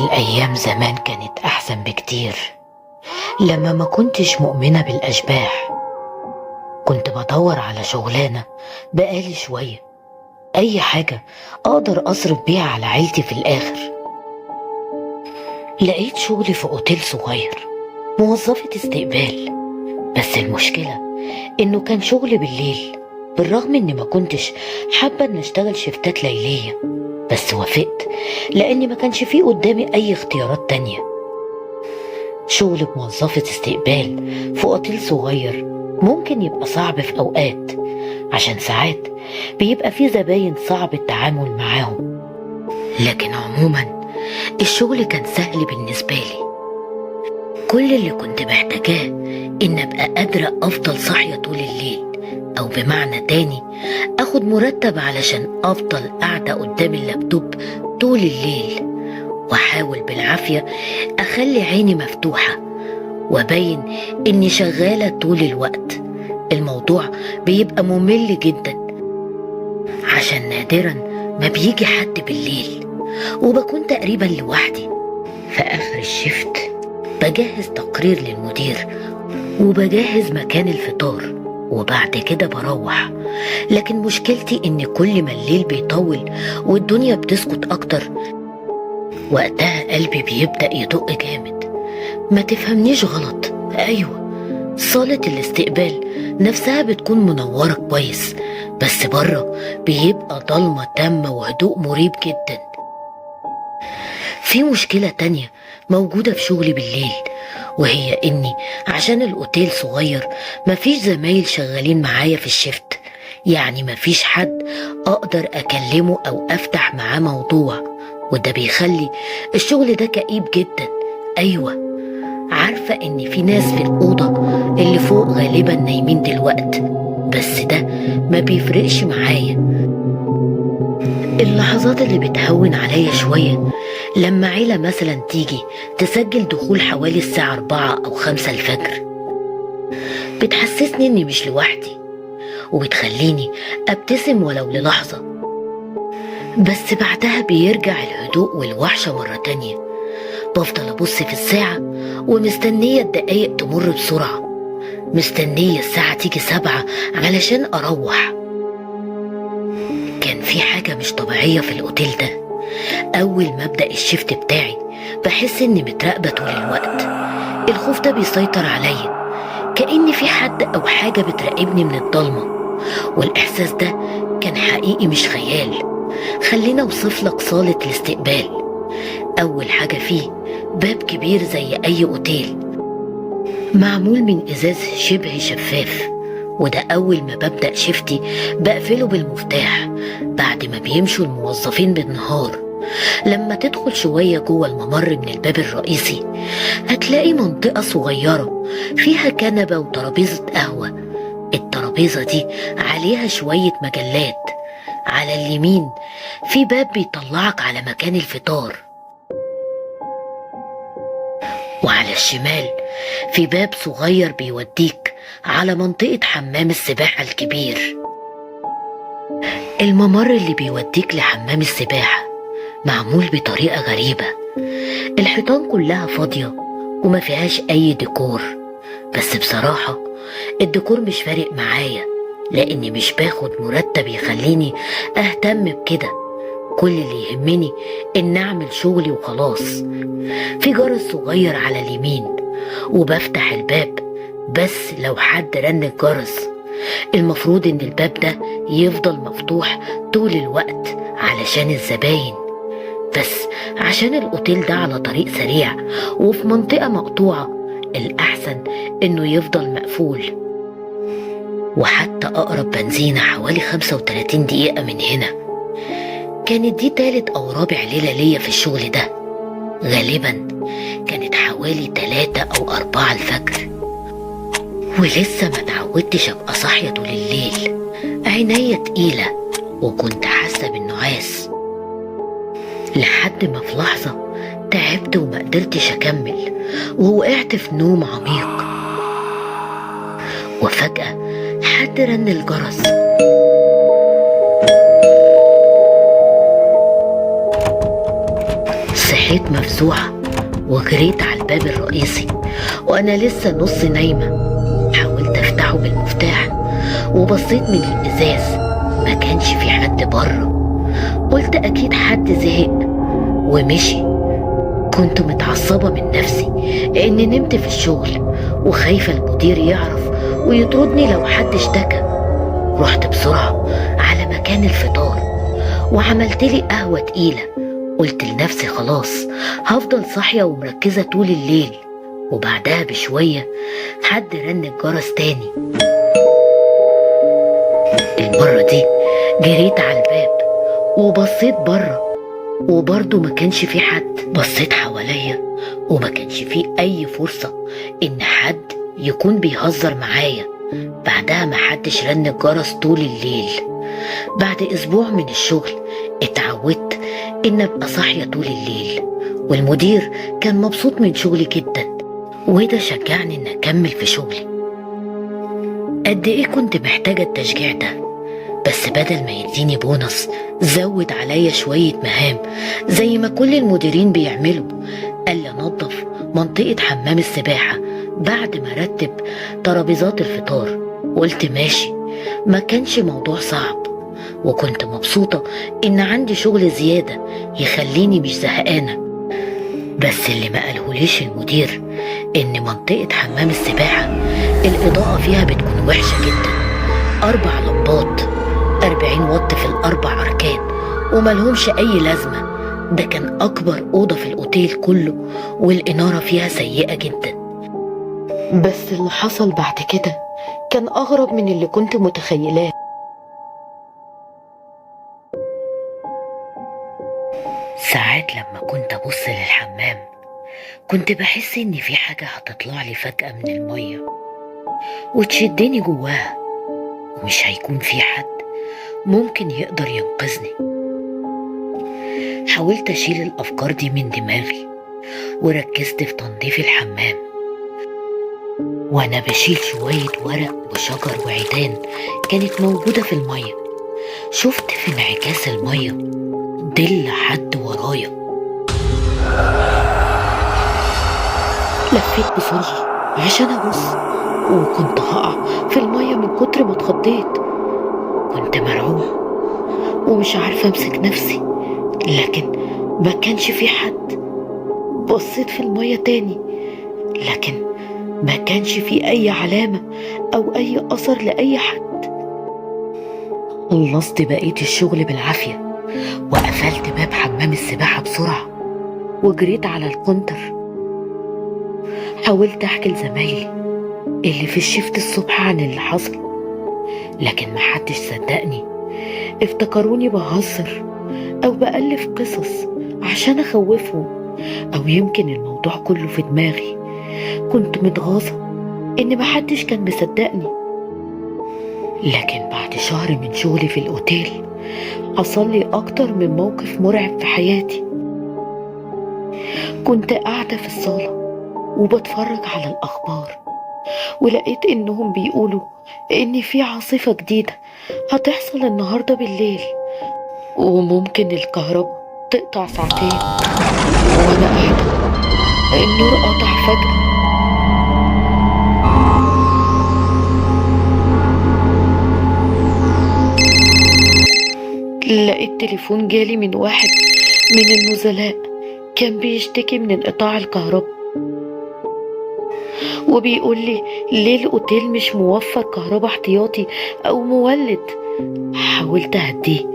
الأيام زمان كانت أحسن بكتير. لما ما كنتش مؤمنة بالأشباح كنت بدور على شغلانة بقالي شوية، أي حاجة أقدر أصرف بيها على عيلتي في الآخر. لقيت شغلي في أوتيل صغير، موظفة استقبال. بس المشكلة إنه كان شغل بالليل، بالرغم إني ما كنتش حابة إن أشتغل شفتات ليلية، بس وافقت لأني ما كانش فيه قدامي أي اختيارات تانية. شغل بموظفة استقبال في أوتيل صغير ممكن يبقى صعب في أوقات، عشان ساعات بيبقى فيه زباين صعب التعامل معاهم، لكن عموما الشغل كان سهل بالنسبة لي. كل اللي كنت محتاجاه إن أبقى قادرة أفضل صاحية طول الليل، أو بمعنى تاني أخد مرتب علشان أفضل قاعدة قدام اللابتوب طول الليل، وأحاول بالعافية أخلي عيني مفتوحة وأبين إني شغالة طول الوقت. الموضوع بيبقى ممل جدا، عشان نادرا ما بيجي حد بالليل، وبكون تقريبا لوحدي. في آخر الشفت بجهز تقرير للمدير وبجهز مكان الفطار، وبعد كده بروح. لكن مشكلتي ان كل ما الليل بيطول والدنيا بتسكت اكتر، وقتها قلبي بيبدأ يدق جامد. ما تفهمنيش غلط، ايوه صالة الاستقبال نفسها بتكون منورة كويس، بس بره بيبقى ضلمة تامة وهدوء مريب جدا. في مشكلة تانية موجودة في شغلي بالليل، وهي اني عشان الاوتيل صغير مفيش زمايل شغالين معايا في الشفت، يعني مفيش حد اقدر اكلمه او افتح معاه موضوع، وده بيخلي الشغل ده كئيب جدا. ايوه عارفة ان في ناس في الأوضة اللي فوق غالبا نايمين دلوقت، بس ده ما بيفرقش معايا. اللحظات اللي بتهون عليا شوية لما عيلة مثلا تيجي تسجل دخول حوالي الساعة 4 أو 5 الفجر، بتحسسني إني مش لوحدي، وبتخليني أبتسم ولو للحظة. بس بعدها بيرجع الهدوء والوحشة مرة تانية. بفضل أبص في الساعة ومستنية الدقايق تمر بسرعة، مستنية الساعة تيجي 7 علشان أروح. كان في حاجة مش طبيعية في الأوتيل ده. أول ما أبدأ الشيفت بتاعي بحس إني متراقبة طول الوقت. الخوف ده بيسيطر عليا، كأن في حد أو حاجة بتراقبني من الضلمة، والإحساس ده كان حقيقي مش خيال. خلينا أوصف لك صالة الاستقبال. أول حاجة فيه باب كبير زي أي أوتيل، معمول من إزاز شبه شفاف، وده أول ما ببدأ شفتي بقفله بالمفتاح بعد ما بيمشوا الموظفين بالنهار. لما تدخل شوية جوه الممر من الباب الرئيسي هتلاقي منطقة صغيرة فيها كنبة وترابيزة قهوة. الترابيزة دي عليها شوية مجلات. على اليمين في باب بيطلعك على مكان الفطار، وعلى الشمال في باب صغير بيوديك على منطقة حمام السباحة الكبير. الممر اللي بيوديك لحمام السباحة معمول بطريقة غريبة. الحيطان كلها فاضية وما فيهاش أي ديكور، بس بصراحة الديكور مش فارق معايا، لأني مش باخد مرتب يخليني أهتم بكده. كل اللي يهمني إن أعمل شغلي وخلاص. في جرس صغير على اليمين وبفتح الباب، بس لو حد رن الجرس المفروض إن الباب ده يفضل مفتوح طول الوقت علشان الزباين، بس عشان الأوتيل ده على طريق سريع وفي منطقة مقطوعة الأحسن إنه يفضل مقفول. وحتى أقرب بنزينة حوالي 35 دقيقة من هنا. كانت دي تالت أو رابع ليلة ليا في الشغل ده، غالبا كانت حوالي 3 أو 4 الفجر، ولسه ما اتعودتش أبقى صاحية طول الليل. عينيا تقيلة وكنت حاسة بالنعاس، لحد ما في لحظة تعبت وما قدرتش أكمل ووقعت في نوم عميق. وفجأة حد رن الجرس. صحيت صحيت مفزوعة وجريت على الباب الرئيسي وأنا لسه نص نايمة. حاولت أفتحه بالمفتاح وبصيت من الإزاز، ما كانش في حد بره. قلت أكيد حد زهق ومشي. كنت متعصبة من نفسي لأني نمت في الشغل وخايفة المدير يعرف ويطردني لو حد اشتكى. رحت بسرعة على مكان الفطار وعملت لي قهوة تقيلة. قلت لنفسي خلاص هفضل صاحية ومركزة طول الليل. وبعدها بشوية حد رن الجرس تاني. المرة دي جريت على الباب وبصيت بره وبرضه ما كانش في حد. بصيت حواليا وما كانش في أي فرصة إن حد يكون بيهزر معايا. بعدها ما حدش رن الجرس طول الليل. بعد أسبوع من الشغل اتعودت إن أبقى صاحية طول الليل، والمدير كان مبسوط من شغلي جدا، وده شجعني إن أكمل في شغلي. قد إيه كنت محتاجة التشجيع ده، بس بدل ما يديني بونص زود عليا شوية مهام زي ما كل المديرين بيعملوا. قال لي أنظف منطقة حمام السباحة بعد ما رتب ترابيزات الفطار. قلت ماشي، ما كانش موضوع صعب، وكنت مبسوطة إن عندي شغل زيادة يخليني مش زهقانة. بس اللي ما قالهوليش المدير إن منطقة حمام السباحة الإضاءة فيها بتكون وحشة جدا. 4 لمبات 40 واط في ال4 أركان وملهمش أي لازمة. ده كان أكبر أوضة في الأوتيل كله والإنارة فيها سيئة جدا. بس اللي حصل بعد كده كان أغرب من اللي كنت متخيلاه. ساعات لما كنت أبص للحمام كنت بحس إن في حاجة هتطلع لي فجأة من المية وتشدني جواها، ومش هيكون في حد ممكن يقدر ينقذني. حاولت أشيل الأفكار دي من دماغي وركزت في تنظيف الحمام. وأنا بشيل شوية ورق وشجر وعيدان كانت موجودة في المية، شفت في انعكاس المية ظل حد ورايا. لفيت بسرعة عشان أبص، وكنت هقع في المية من كتر ما اتخضيت. كنت مرعوب ومش عارفة أمسك نفسي، لكن ما كانش في حد. بصيت في المية تاني لكن ما كانش في أي علامة أو أي أثر لأي حد. خلصت بقية الشغل بالعافية وقفلت باب حمام السباحة بسرعة وجريت على الكونتر. حاولت أحكي لزمايلي اللي في الشفت الصبح عن اللي حصل، لكن محدش صدقني. افتكروني بهزر أو بألف قصص عشان أخوفهم، أو يمكن الموضوع كله في دماغي. كنت متغاظة إن محدش كان مصدقني. لكن بعد شهر من شغلي في الأوتيل حصل لي أكتر من موقف مرعب في حياتي. كنت قاعدة في الصالة وبتفرج على الأخبار، ولقيت إنهم بيقولوا إن في عاصفة جديدة هتحصل النهاردة بالليل، وممكن الكهرباء تقطع ساعتين. وأنا قاعدة النور قطع فجأة. لقيت تليفون جالي من واحد من النزلاء كان بيشتكي من انقطاع الكهرباء، وبيقول لي ليه الأوتيل مش موفر كهرباء احتياطي أو مولد. حاولت أهديه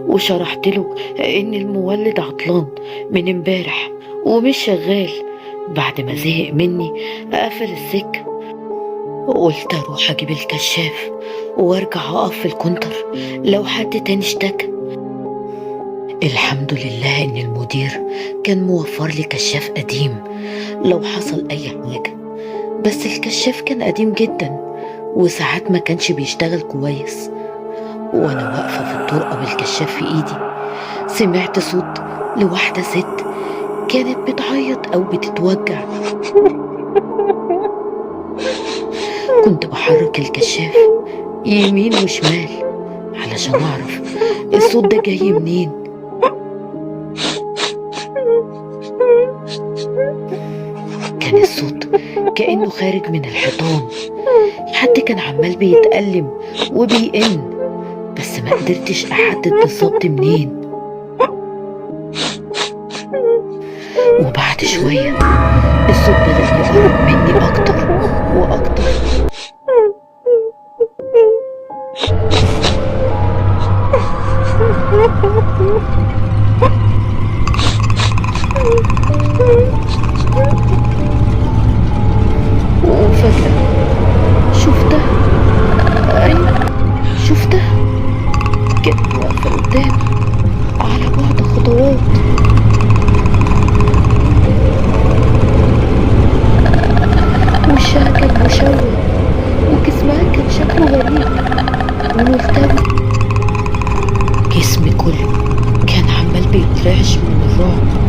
وشرحت له إن المولد عطلان من امبارح ومش شغال. بعد ما زهق مني قفل السكة. قلت أروح أجيب الكشاف وأرجع أقف في الكونتر لو حد تاني اشتكى. الحمد لله إن المدير كان موفر لي كشاف قديم لو حصل أي حاجة، بس الكشاف كان قديم جدا وساعات ما كانش بيشتغل كويس. وأنا واقفة في الطرقة بالكشاف في إيدي سمعت صوت لواحدة ست كانت بتعيط أو بتتوجع. كنت بحرك الكشاف يمين وشمال علشان أعرف الصوت ده جاي منين. الصوت كأنه خارج من الحيطان. حد كان عمال بيتألم وبيئن، بس ما قدرتش أحدد بالظبط منين. وبعد شوية الصوت بدأ يقرب مني أكتر وأكتر. وفجأة شفتها. أيوة، شفتها كانت واقفة قدامي على بعد خطوات. وشها كان مشوه، وجسمها كان شكله غريب وملتوي. جسمي كله كان عمال بيترعش من الرعب.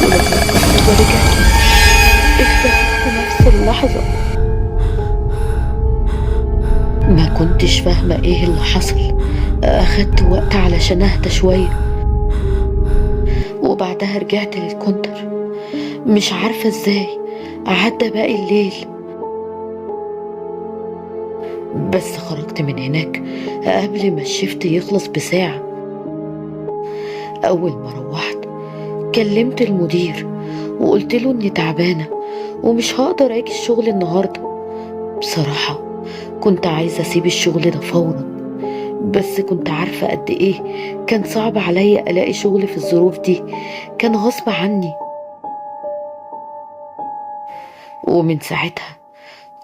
ولما الكهرباء رجعت اختفت في نفس اللحظة. ما كنتش فاهمة ايه اللي حصل. اخدت وقت علشان اهدى شوية، وبعدها رجعت للكونتر. مش عارفة ازاي عدى باقي الليل، بس خرجت من هناك قبل ما الشفت يخلص بساعة. أول ما روحت كلمت المدير وقلت له إني تعبانة ومش هقدر أجي الشغل النهاردة. بصراحة كنت عايزة أسيب الشغل ده فورا، بس كنت عارفة قد إيه كان صعب عليا ألاقي شغل في الظروف دي. كان غصب عني. ومن ساعتها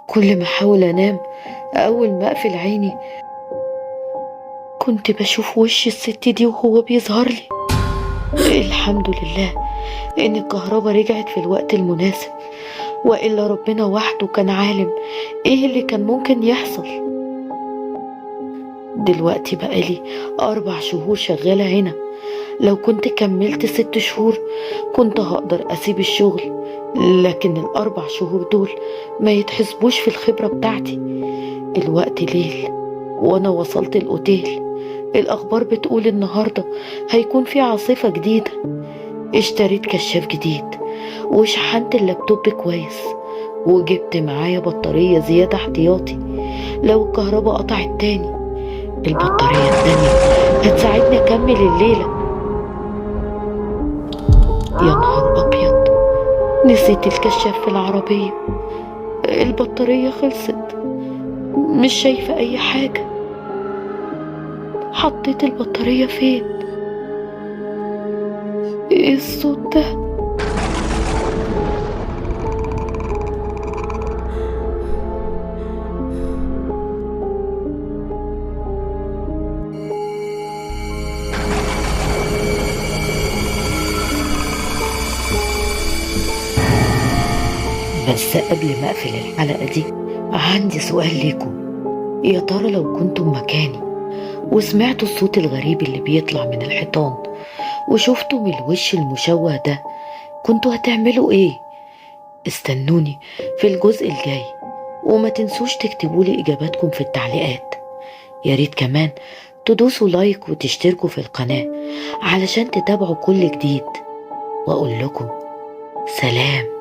كل ما أحاول أنام، أول ما أقفل عيني كنت بشوف وش الست دي وهو بيظهر لي. الحمد لله إن الكهرباء رجعت في الوقت المناسب، وإلا ربنا وحده كان عالم إيه اللي كان ممكن يحصل. دلوقتي بقالي 4 شهور شغالة هنا. لو كنت كملت 6 شهور كنت هقدر أسيب الشغل، لكن ال4 شهور دول ما يتحسبوش في الخبرة بتاعتي. الوقت ليل وأنا وصلت الأوتيل. الأخبار بتقول النهاردة هيكون في عاصفة جديدة. اشتريت كشاف جديد وشحنت اللابتوب كويس، وجبت معايا بطارية زيادة احتياطي لو الكهرباء قطعت تاني. البطارية التانية هتساعدني أكمل الليلة. يا نهار أبيض، نسيت الكشاف في العربية. البطارية خلصت، مش شايفة أي حاجة. حطيت البطارية فين؟ ايه الصوت ده؟ بس قبل ما اقفل الحلقة دي عندي سؤال ليكم. يا ترى لو كنتم مكاني وسمعتوا الصوت الغريب اللي بيطلع من الحيطان وشفتوا من الوش المشوه ده، كنتوا هتعملوا ايه؟ استنوني في الجزء الجاي، وما تنسوش تكتبولي اجاباتكم في التعليقات. يا ريت كمان تدوسوا لايك وتشتركوا في القناة علشان تتابعوا كل جديد. واقول لكم سلام.